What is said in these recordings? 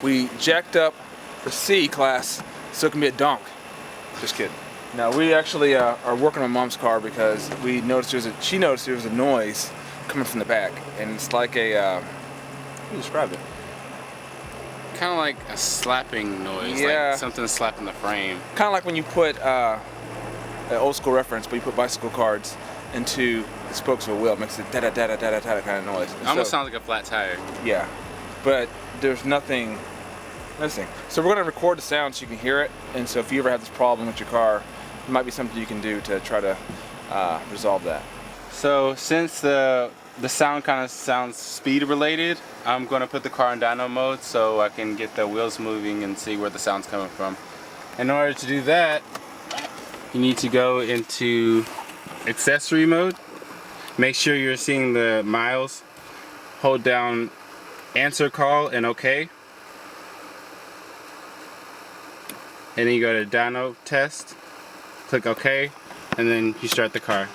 We jacked up the C class so it can be a donk. Just kidding. Now we actually are working on Mom's car because we noticed she noticed there was a noise coming from the back, and it's like a how do you describe it? Kind of like a slapping noise, yeah. Like something slapping the frame. Kind of like when you put an old school reference, but you put bicycle cards into the spokes of a wheel. It makes a da da da da da da kind of noise. It almost sounds like a flat tire. Yeah, but there's nothing missing. So we're going to record the sound so you can hear it, and so if you ever have this problem with your car, it might be something you can do to try to resolve that. So since the sound kind of sounds speed related, I'm going to put the car in dyno mode so I can get the wheels moving and see where the sound's coming from. In order to do that, you need to go into accessory mode. Make sure you're seeing the miles. Hold down answer call and OK. And then you go to dyno test, click OK, and then you start the car.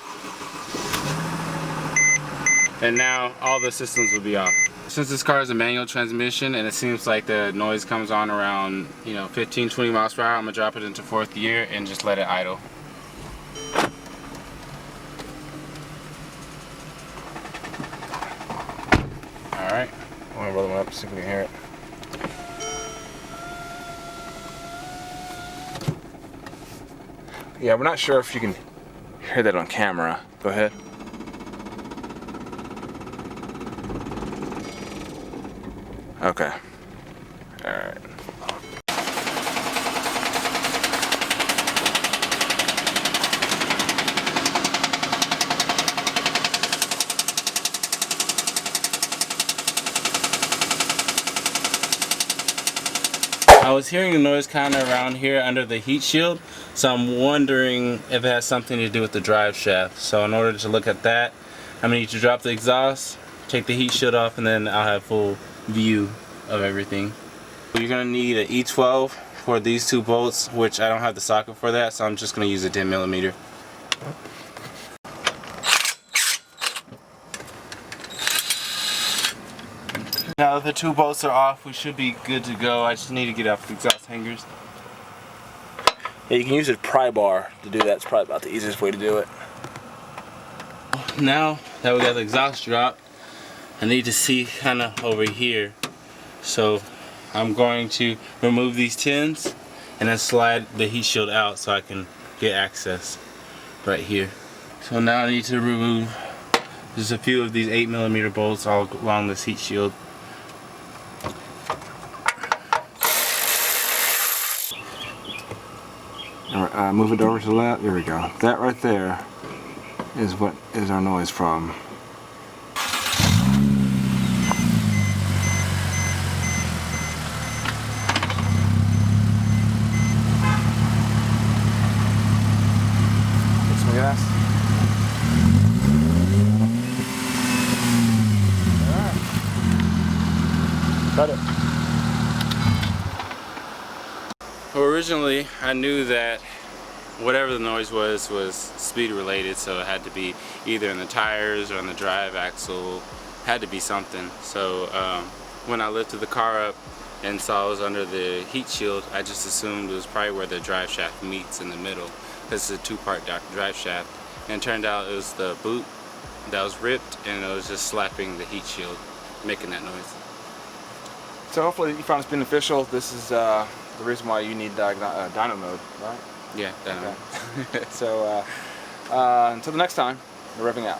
And now all the systems will be off. Since this car is a manual transmission and it seems like the noise comes on around 15-20 miles per hour, I'm gonna drop it into 4th gear and just let it idle. Alright. I'm gonna roll them up so we can hear it. Yeah, we're not sure if you can hear that on camera. Go ahead. Okay. Alright. I was hearing the noise kind of around here under the heat shield, so I'm wondering if it has something to do with the drive shaft. So in order to look at that, I'm going to need to drop the exhaust, take the heat shield off, and then I'll have full view of everything. You're going to need an E12 for these 2 bolts, which I don't have the socket for that, so I'm just going to use a 10mm. Now that the 2 bolts are off, we should be good to go. I just need to get off the exhaust hangers. Yeah, you can use a pry bar to do that. It's probably about the easiest way to do it. Now that we got the exhaust drop, I need to see kind of over here. So I'm going to remove these tins and then slide the heat shield out so I can get access right here. So now I need to remove just a few of these 8mm bolts all along this heat shield. Move it over to the left. There we go. That right there is what is our noise from. Get some gas. Alright. Cut it. Well, originally I knew that whatever the noise was speed related, so it had to be either in the tires or in the drive axle. Had to be something. So when I lifted the car up and saw it was under the heat shield, I just assumed it was probably where the drive shaft meets in the middle, because it's a 2-part drive shaft. And it turned out it was the boot that was ripped, and it was just slapping the heat shield, making that noise. So hopefully you found this beneficial. This is the reason why you need dyno mode, right? Yeah, dyno. Okay. So until the next time, we're revving out.